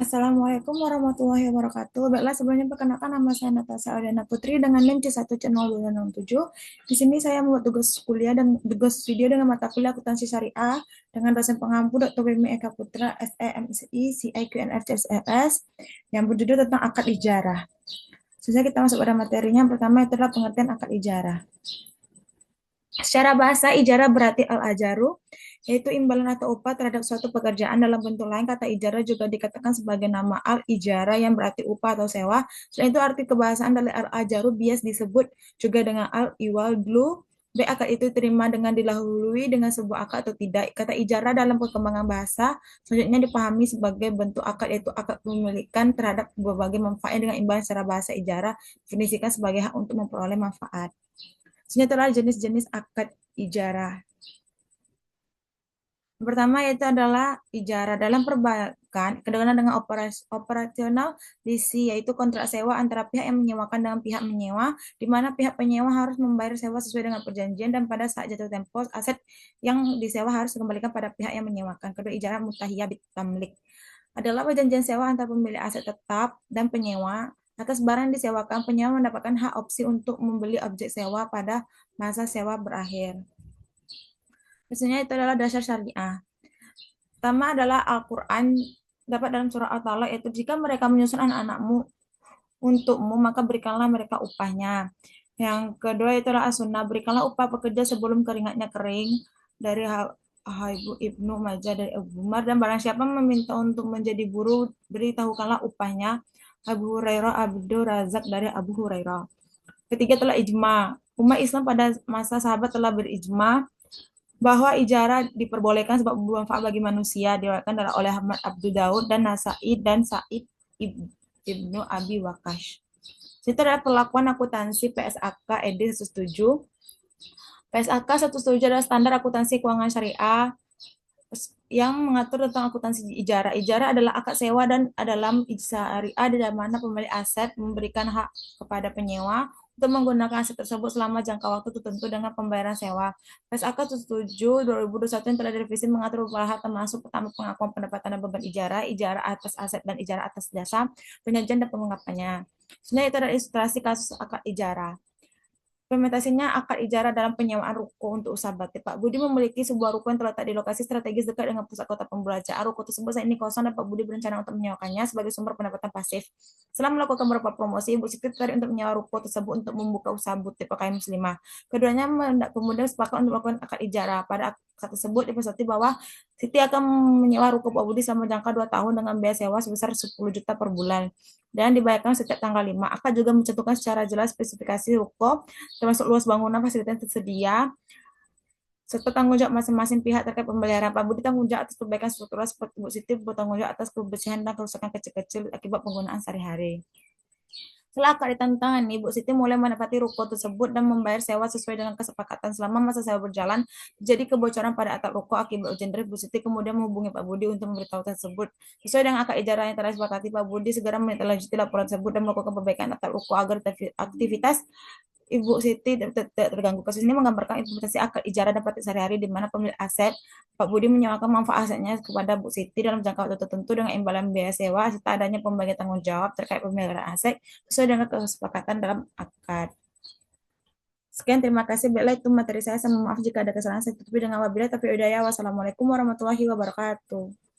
Assalamualaikum warahmatullahi wabarakatuh. Baiklah, sebelumnya perkenalkan nama saya Natasha Audiana Putri dengan NIM C1C0267. Di sini saya membuat tugas kuliah dan tugas video dengan mata kuliah akuntansi syariah dengan dosen pengampu Dr. Wimi Eka Putra, SEMSI, CIQNRCSRS, yang berjudul tentang akad ijarah. Selanjutnya kita masuk pada materinya. Yang pertama itu adalah pengertian akad ijarah. Secara bahasa, ijarah berarti al-ajaru, yaitu imbalan atau upah terhadap suatu pekerjaan. Dalam bentuk lain, kata ijarah juga dikatakan sebagai nama al-ijarah yang berarti upah atau sewa. Selain itu, arti kebahasaan dari al-ajaru bias disebut juga dengan al-iwal dulu. B, akad itu terima dengan dilahului dengan sebuah akad atau tidak. Kata ijarah dalam perkembangan bahasa selanjutnya dipahami sebagai bentuk akad, yaitu akad kepemilikan terhadap berbagai manfaat dengan imbalan secara bahasa ijarah definisikan sebagai hak untuk memperoleh manfaat. Selanjutnya jenis-jenis akad ijarah. Yang pertama yaitu adalah ijarah dalam perbankan, kedengaran dengan operasional leasing, yaitu kontrak sewa antara pihak yang menyewakan dengan pihak menyewa, di mana pihak penyewa harus membayar sewa sesuai dengan perjanjian dan pada saat jatuh tempo aset yang disewa harus dikembalikan pada pihak yang menyewakan. Kedua, ijarah mutahiyah bitamlik adalah perjanjian sewa antara pemilik aset tetap dan penyewa. Atas barang yang disewakan, penyewa mendapatkan hak opsi untuk membeli objek sewa pada masa sewa berakhir. Maksudnya itu adalah dasar syariah. Pertama adalah Al-Quran dapat dalam surah Al-Talaq, yaitu jika mereka menyusun anak-anakmu untukmu, maka berikanlah mereka upahnya. Yang kedua itu adalah As-Sunnah, berikanlah upah pekerja sebelum keringatnya kering, dari Haibu Ibnu Majah dari Abu Umar, dan barang siapa meminta untuk menjadi buruh, beritahukanlah upahnya. Abu Hurairah Abdul Razak dari Abu Hurairah. Ketiga telah ijma. Umat Islam pada masa sahabat telah berijma bahwa ijarah diperbolehkan sebab bermanfaat bagi manusia, diriwayatkan oleh Ahmad Abdul Daud dan Nasai dan Sa'id Ibnu Abi Waqash. Itu adalah perlakuan akuntansi PSAK ED 107. PSAK 107 adalah standar akuntansi keuangan syariah yang mengatur tentang akuntansi ijarah. Ijarah adalah akad sewa dan dalam syariah di mana pemilik aset memberikan hak kepada penyewa untuk menggunakan aset tersebut selama jangka waktu tertentu dengan pembayaran sewa. PSAK 77 2021 yang telah direvisi mengatur beberapa hal termasuk pertama pengakuan pendapatan dan beban ijarah, ijarah atas aset dan ijarah atas jasa, penyajian dan pengungkapannya. Sebenarnya itu adalah ilustrasi kasus akad ijarah. Implementasinya akad ijarah dalam penyewaan ruko untuk usaha batik. Pak Budi memiliki sebuah ruko yang terletak di lokasi strategis dekat dengan pusat kota pembelanjaan. Ruko tersebut saat ini kosong dan Pak Budi berencana untuk menyewakannya sebagai sumber pendapatan pasif. Setelah melakukan beberapa promosi, Ibu Siti tertarik untuk menyewa ruko tersebut untuk membuka usaha butik pakaian muslimah. Keduanya kemudian sepakat untuk melakukan akad ijarah. Pada akad tersebut disepakati bahwa Siti akan menyewa ruko Pak Budi selama jangka 2 tahun dengan biaya sewa sebesar 10 juta per bulan dan dibayarkan setiap tanggal 5. Akad juga mencantumkan secara jelas spesifikasi ruko termasuk luas bangunan, fasilitas yang tersedia, serta tanggung jawab masing-masing pihak terkait pemeliharaan. Pak Budi tanggung jawab atas perbaikan struktural seperti Bu Siti bertanggung jawab atas kebersihan dan kerusakan kecil-kecil akibat penggunaan sehari-hari. Setelah akad ditandatangani, Ibu Siti mulai menempati ruko tersebut dan membayar sewa sesuai dengan kesepakatan. Selama masa sewa berjalan, terjadi kebocoran pada atap ruko akibat hujan deras. Bu Siti kemudian menghubungi Pak Budi untuk memberitahu tersebut. Sesuai dengan akad ijarah yang telah disepakati, Pak Budi segera menindaklanjuti laporan tersebut dan melakukan perbaikan atap ruko agar aktivitas Ibu Siti tidak terganggu. Kasus ini menggambarkan implementasi akad ijarah dan praktik sehari-hari di mana pemilik aset Pak Budi menyewakan manfaat asetnya kepada Bu Siti dalam jangka waktu tertentu dengan imbalan biaya sewa serta adanya pembagian tanggung jawab terkait pemeliharaan aset sesuai dengan kesepakatan dalam akad. Sekian, terima kasih. Baiklah, itu materi saya. Saya mohon maaf jika ada kesalahan. Saya tutupi dengan wabillahi taufiq wal hidayah. Wassalamualaikum warahmatullahi wabarakatuh.